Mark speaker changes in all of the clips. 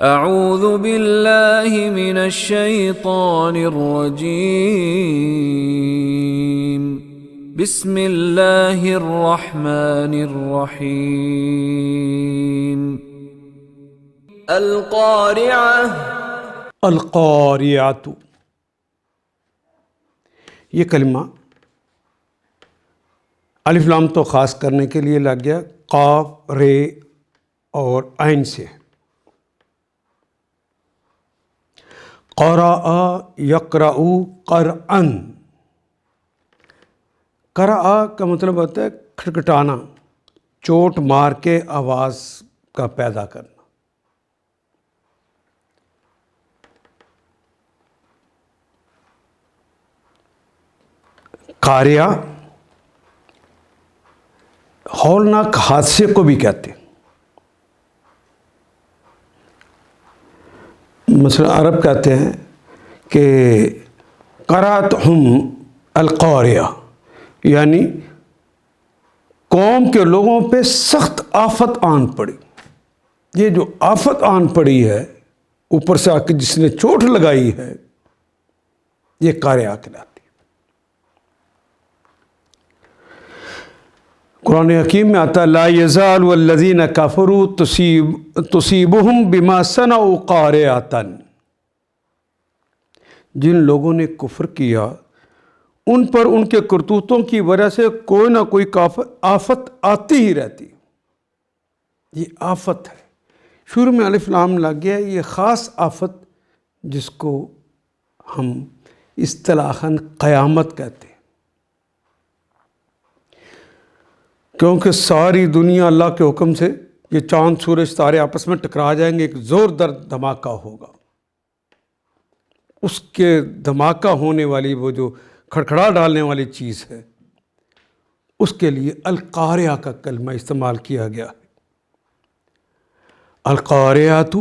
Speaker 1: اعوذ باللہ من الشیطان الرجیم بسم اللہ الرحمن الرحیم القارعہ
Speaker 2: القاریات، یہ کلمہ الف لام تو خاص کرنے کے لیے لگ گیا، قاف رے اور عین سے۔ قرأ یقرأ قرأن، قرأ کا مطلب ہوتا ہے کھٹکھٹانا، چوٹ مار کے آواز کا پیدا کرنا۔ قاریہ ہولناک حادثے کو بھی کہتے ہیں۔ مثلا عرب کہتے ہیں کہ قرأتہم القاریہ، یعنی قوم کے لوگوں پہ سخت آفت آن پڑی۔ یہ جو آفت آن پڑی ہے اوپر سے آ کے جس نے چوٹ لگائی ہے، یہ قاریہ کہلاتی ہے۔ قرآن حکیم میں آتا ہے لا یزال والذین کفروا تصیبہم بما صنعوا قارعۃ، جن لوگوں نے کفر کیا ان پر ان کے کرتوتوں کی وجہ سے کوئی نہ کوئی آفت آتی ہی رہتی۔ یہ آفت ہے، شروع میں الف لام لگ گیا، یہ خاص آفت جس کو ہم اصطلاحاً قیامت کہتے ہیں، کیونکہ ساری دنیا اللہ کے حکم سے یہ چاند سورج ستارے آپس میں ٹکرا جائیں گے، ایک زوردار دھماکہ ہوگا۔ اس کے دھماکہ ہونے والی وہ جو کھڑکھڑا ڈالنے والی چیز ہے، اس کے لیے القاریہ کا کلمہ استعمال کیا گیا ہے۔ القاریات،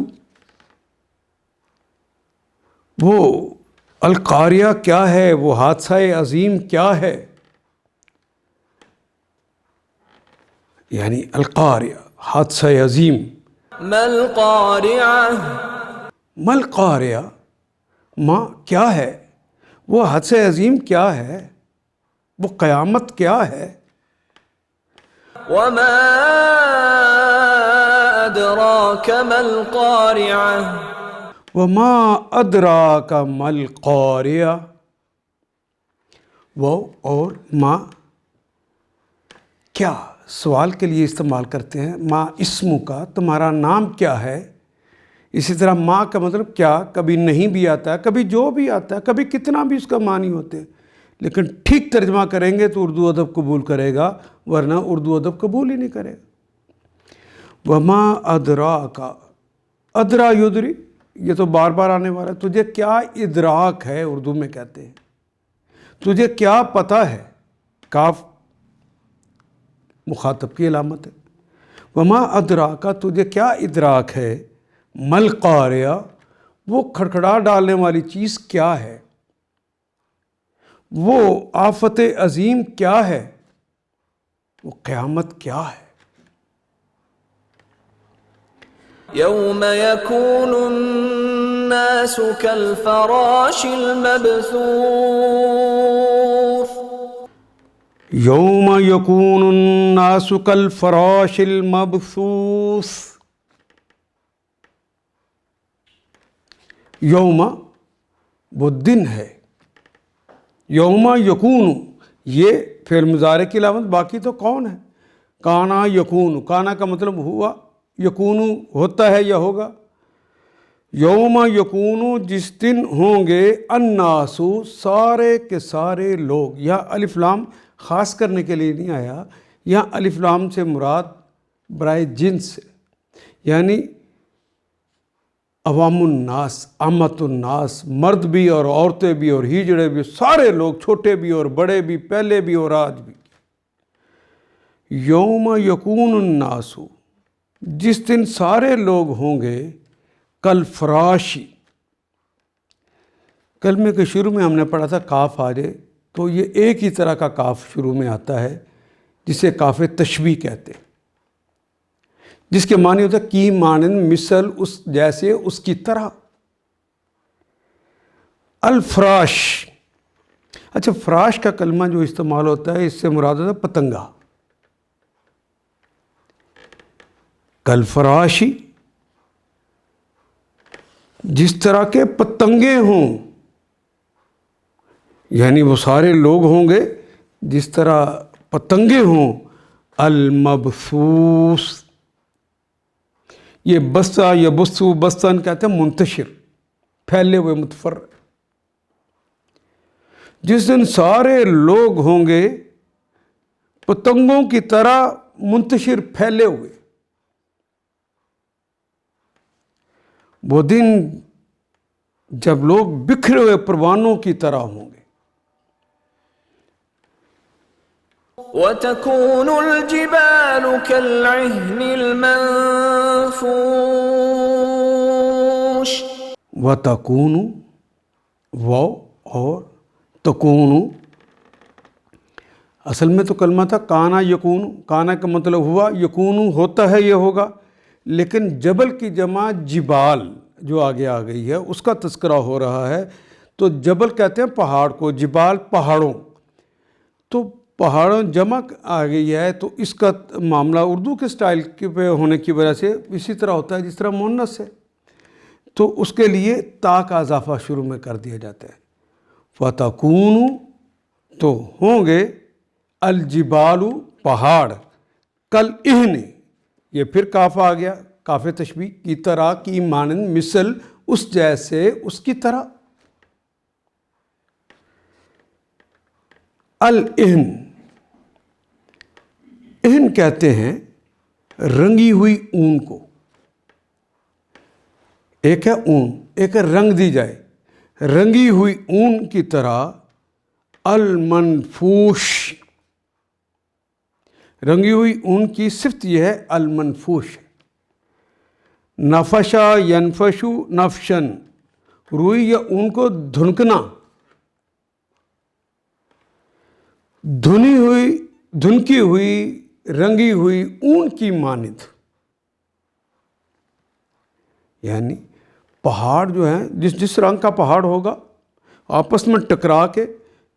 Speaker 2: وہ القاریہ کیا ہے، وہ حادثہ عظیم کیا ہے؟ یعنی القاریہ حادثہ عظیم۔
Speaker 1: ما القارعہ،
Speaker 2: ما القاریہ، ما کیا ہے، وہ حادثہ عظیم کیا ہے، وہ قیامت کیا ہے؟
Speaker 1: وما ادراک ما القارعہ،
Speaker 2: وما ادراک ما القاریہ، وہ اور ما کیا سوال کے لیے استعمال کرتے ہیں۔ ما اسمو کا، تمہارا نام کیا ہے؟ اسی طرح ما کا مطلب کیا کبھی نہیں بھی آتا ہے، کبھی جو بھی آتا ہے، کبھی کتنا بھی اس کا معنی ہوتے ہیں، لیکن ٹھیک ترجمہ کریں گے تو اردو ادب قبول کرے گا، ورنہ اردو ادب قبول ہی نہیں کرے گا۔ وما ادراک، ادرا یدری، یہ تو بار بار آنے والا ہے، تجھے کیا ادراک ہے، اردو میں کہتے ہیں تجھے کیا پتہ ہے۔ کاف مخاطب کی علامت ہے۔ وما ادراک، تجھے کیا ادراک ہے، مل قاریہ، وہ کھڑکھڑا ڈالنے والی چیز کیا ہے، وہ آفت عظیم کیا ہے، وہ قیامت کیا ہے۔
Speaker 1: یوم یکون الناس کالفراش المبثوث،
Speaker 2: یوم یکون الناس کالفراش المبثوث، یوم وہ دن ہے، یوم یکون یہ فعل مضارع کی علامت، باقی تو کون ہے؟ کانا یکون، کانا کا مطلب ہوا، یکون ہوتا ہے یا ہوگا۔ یوم یکون جس دن ہوں گے، الناس سارے کے سارے لوگ، یا الف لام خاص کرنے کے لیے نہیں آیا، یا الف لام سے مراد برائے جنس، یعنی عوام الناس، عامت الناس، مرد بھی اور عورتیں بھی اور ہیجڑے بھی، سارے لوگ، چھوٹے بھی اور بڑے بھی، پہلے بھی اور آج بھی۔ یوم یکون الناس، جس دن سارے لوگ ہوں گے، کالفراشی، کلمے کے شروع میں ہم نے پڑھا تھا کاف آ جائے تو یہ ایک ہی طرح کا کاف شروع میں آتا ہے جسے کاف تشبیہ کہتے ہیں۔ جس کے معنی ہوتا ہے کی مانند، مثل، اس جیسے، اس کی طرح۔ الفراش، اچھا فراش کا کلمہ جو استعمال ہوتا ہے اس سے مراد ہوتا ہے پتنگا۔ کل فراشی، جس طرح کے پتنگے ہوں، یعنی وہ سارے لوگ ہوں گے جس طرح پتنگے ہوں۔ المبثوث، یہ بسا یا بسو، بسن کہتے ہیں منتشر، پھیلے ہوئے، متفرق۔ جس دن سارے لوگ ہوں گے پتنگوں کی طرح منتشر، پھیلے ہوئے، وہ دن جب لوگ بکھرے ہوئے پروانوں کی طرح ہوں گے۔
Speaker 1: وَتَكُونُ الْجِبَالُ كَالْعِهْنِ الْمَنفُوشِ۔
Speaker 2: وَتَكُونُ، وہ اور تکون، اصل میں تو کلمہ تھا کانا یکون، کانا کا مطلب ہوا، یکون ہوتا ہے، یہ ہوگا، لیکن جبل کی جمع جبال جو آگے آ گئی ہے اس کا تذکرہ ہو رہا ہے، تو جبل کہتے ہیں پہاڑ کو، جبال پہاڑوں، تو پہاڑوں جمع آ گئی ہے، تو اس کا معاملہ اردو کے سٹائل پہ ہونے کی وجہ سے اسی طرح ہوتا ہے جس طرح مؤنث ہے، تو اس کے لیے تا کا اضافہ شروع میں کر دیا جاتا ہے۔ فتکون، تو ہوں گے، الجبال، پہاڑ، کل اہن، یہ پھر کاف آ گیا، کاف تشبیہ، کی طرح، کی مانند، مثل، اس جیسے، اس کی طرح۔ الاہن، اہن کہتے ہیں رنگی ہوئی اون کو، ایک ہے اون، ایک ہے رنگ دی جائے، رنگی ہوئی اون کی طرح۔ المنفوش، رنگی ہوئی اون کی صفت یہ ہے المنفوش۔ نفشا ینفشو نفشن، روئی یا اون کو دھنکنا، دھنی ہوئی، دھنکی ہوئی، رنگی ہوئی اون کی مانند، یعنی پہاڑ جو ہیں جس رنگ کا پہاڑ ہوگا آپس میں ٹکرا کے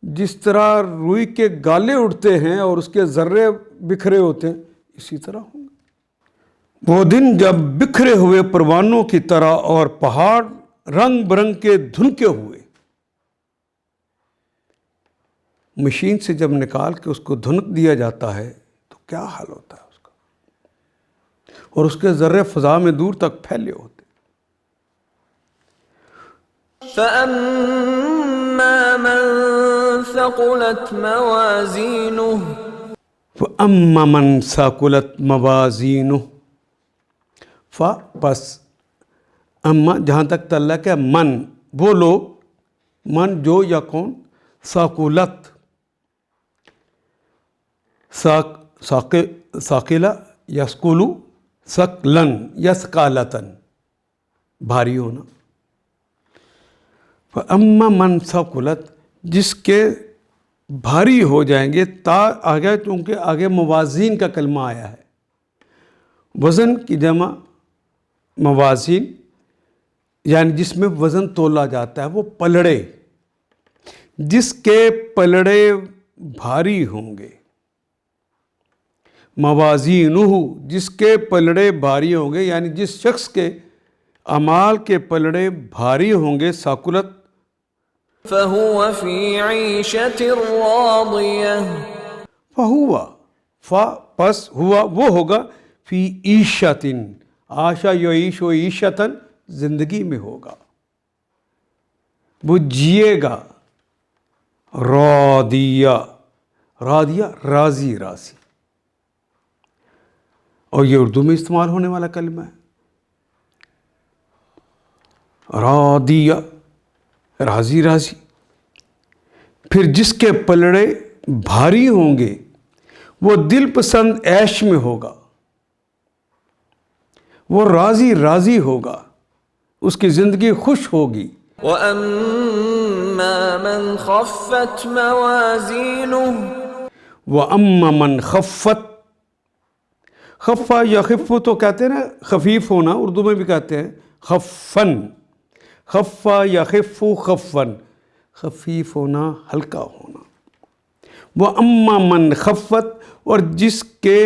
Speaker 2: جس طرح روئی کے گالے اٹھتے ہیں اور اس کے ذرے بکھرے ہوتے ہیں، اسی طرح ہوں گے وہ دن جب بکھرے ہوئے پروانوں کی طرح اور پہاڑ رنگ برنگ کے دھنکے ہوئے، مشین سے جب نکال کے اس کو دھنک دیا جاتا ہے تو کیا حال ہوتا ہے اس کا، اور اس کے ذرے فضا میں دور تک پھیلے ہوتے۔
Speaker 1: فَأَمَّا مَن ثَقُلَتْ مَوَازِينُهُ۔
Speaker 2: فَأَمَّا مَن ثَقُلَتْ مَوَازِينُهُ، پس اما جہاں تک تعلق ہے من، وہ لوگ، من جو یا کون، ثقلت، ثاقلہ یثقل، ثقلن یثقالتن، بھاری ہونا۔ فَأَمَّا مَن ثَقُلَتْ، جس کے بھاری ہو جائیں گے، تا آگے چونکہ آگے موازین کا کلمہ آیا ہے، وزن کی جمع موازین، یعنی جس میں وزن تولا جاتا ہے، وہ پلڑے، جس کے پلڑے بھاری ہوں گے، موازینہ، جس کے پلڑے بھاری ہوں گے، یعنی جس شخص کے اعمال کے پلڑے بھاری ہوں گے، ثقلت،
Speaker 1: فَهُوَ فِي عِيشَةٍ رَاضِيَةٍ۔
Speaker 2: فہوا، پس ہوا، وہ ہوگا، فی عیشتن، عاشا یعیش و عیشتن، زندگی میں ہوگا، وہ جیے گا، راضیہ، راضیہ راضی، راضی، اور یہ اردو میں استعمال ہونے والا کلمہ ہے، راضیہ، راضی، راضی۔ پھر جس کے پلڑے بھاری ہوں گے وہ دل پسند عیش میں ہوگا، وہ راضی راضی ہوگا، اس کی زندگی خوش ہوگی۔
Speaker 1: وَأَمَّا مَنْ خَفَّتْ مَوَازِينُهُ۔
Speaker 2: وَأَمَّا مَنْ خَفَّتْ، خفا یخف تو کہتے ہیں نا خفیف ہونا، اردو میں بھی کہتے ہیں خفن، خفا یخف خفن، خفیف ہونا، ہلکا ہونا۔ وہ اما من خفت، اور جس کے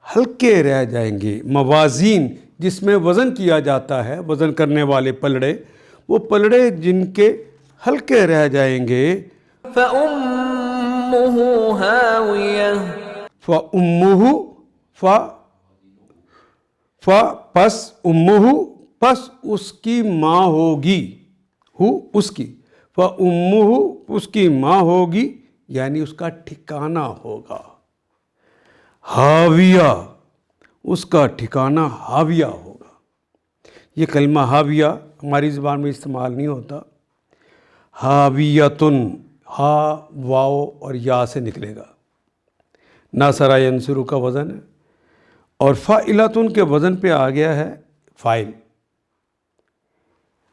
Speaker 2: ہلکے رہ جائیں گے، موازین جس میں وزن کیا جاتا ہے، وزن کرنے والے پلڑے، وہ پلڑے جن کے ہلکے رہ جائیں گے،
Speaker 1: فأمه هاوية
Speaker 2: فَأُمُّهُ پس امہ، پس اس کی ماں ہوگی، اس کی، فَأُمُّهُ اس کی ماں ہوگی، یعنی اس کا ٹھکانہ ہوگا، ہاویہ، اس کا ٹھکانہ ہاویہ ہوگا۔ یہ کلمہ ہاویہ ہماری زبان میں استعمال نہیں ہوتا، ہاویتن، ہا واو اور یا سے نکلے گا، ناصرہ ینصرو کا وزن ہے، اور فاعلتن کے وزن پہ آ گیا ہے فاعل۔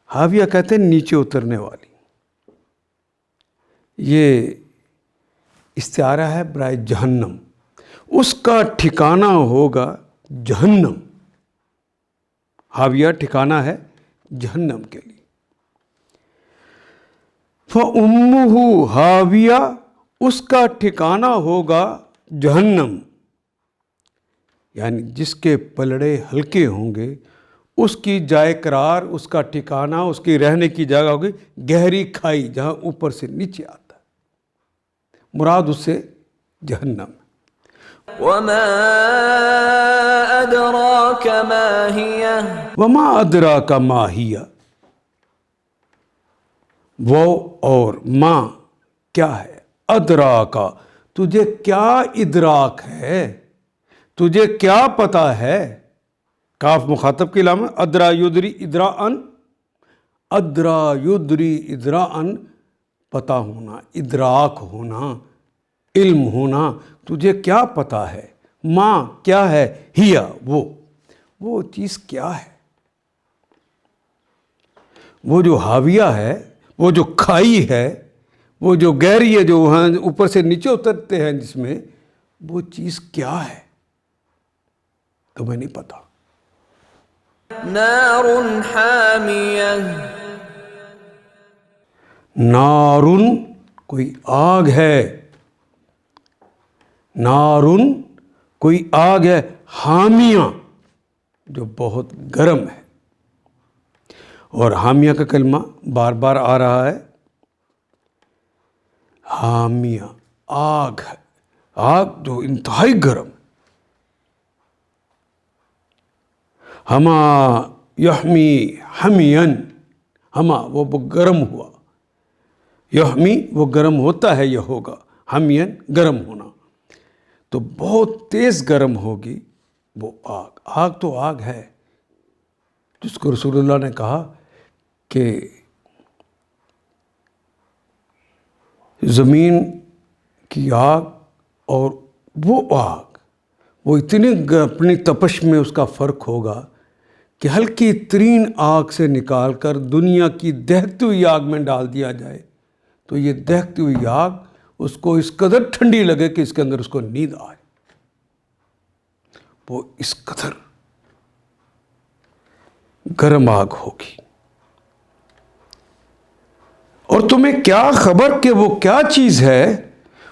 Speaker 2: ہاویہ کہتے ہیں نیچے اترنے والی، یہ استعارہ ہے برائے جہنم، اس کا ٹھکانہ ہوگا جہنم، ہاویہ ٹھکانہ ہے جہنم کے لیے۔ فَأُمُّهُ ہاویہ، اس کا ٹھکانہ ہوگا جہنم، یعنی جس کے پلڑے ہلکے ہوں گے، اس کی جائے قرار، اس کا ٹھکانہ، اس کی رہنے کی جگہ ہوگی گہری کھائی، جہاں اوپر سے نیچے آتا ہے، مراد اس سے جہنم۔
Speaker 1: وما أدراك ما هي
Speaker 2: وما ادراک ما ہی، وہ اور ما کیا ہے، ادراکا تجھے کیا ادراک ہے، تجھے کیا پتا ہے، کاف مخاطب کی علامت، ادرا یدری ادراءن، ادرا یدری ادراءن، پتا ہونا، ادراک ہونا، علم ہونا، تجھے کیا پتا ہے، ماں کیا ہے، ہیا وہ چیز کیا ہے، وہ جو حاویہ ہے، وہ جو کھائی ہے، وہ جو گہری ہے، جو وہاں اوپر سے نیچے اترتے ہیں جس میں، وہ چیز کیا ہے تمہیں نہیں پتا۔
Speaker 1: نار حامیہ
Speaker 2: نارن کوئی آگ ہے، نارن کوئی آگ ہے، حامیہ جو بہت گرم ہے، اور حامیہ کا کلمہ بار بار آ رہا ہے، حامیہ آگ ہے، آگ جو انتہائی گرم، ہما یحمی حمین، ہما وہ گرم ہوا، یحمی وہ گرم ہوتا ہے، یہ ہوگا حمین گرم ہونا، تو بہت تیز گرم ہوگی وہ آگ۔ آگ تو آگ ہے، جس کو رسول اللہ نے کہا کہ زمین کی آگ اور وہ آگ، وہ اتنی اپنی تپش میں اس کا فرق ہوگا کہ ہلکی ترین آگ سے نکال کر دنیا کی دہکتی ہوئی آگ میں ڈال دیا جائے تو یہ دہکتی ہوئی آگ اس کو اس قدر ٹھنڈی لگے کہ اس کے اندر اس کو نیند آئے، وہ اس قدر گرم آگ ہوگی۔ اور تمہیں کیا خبر کہ وہ کیا چیز ہے،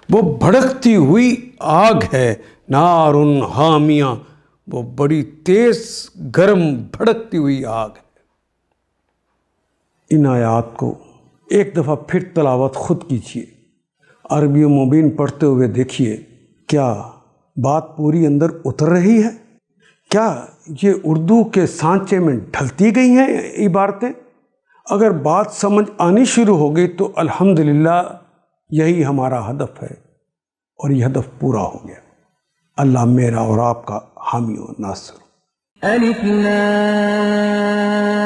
Speaker 2: وہ بھڑکتی ہوئی آگ ہے، نار حامیہ، وہ بڑی تیز گرم بھڑکتی ہوئی آگ ہے۔ ان آیات کو ایک دفعہ پھر تلاوت خود کیجیے، عربی مبین پڑھتے ہوئے دیکھیے، کیا بات پوری اندر اتر رہی ہے؟ کیا یہ اردو کے سانچے میں ڈھلتی گئی ہیں عبارتیں؟ اگر بات سمجھ آنی شروع ہو گئی تو الحمدللہ یہی ہمارا ہدف ہے، اور یہ ہدف پورا ہو گیا۔ اللہ میرا اور آپ کا حامی و ناصر۔
Speaker 1: الف لام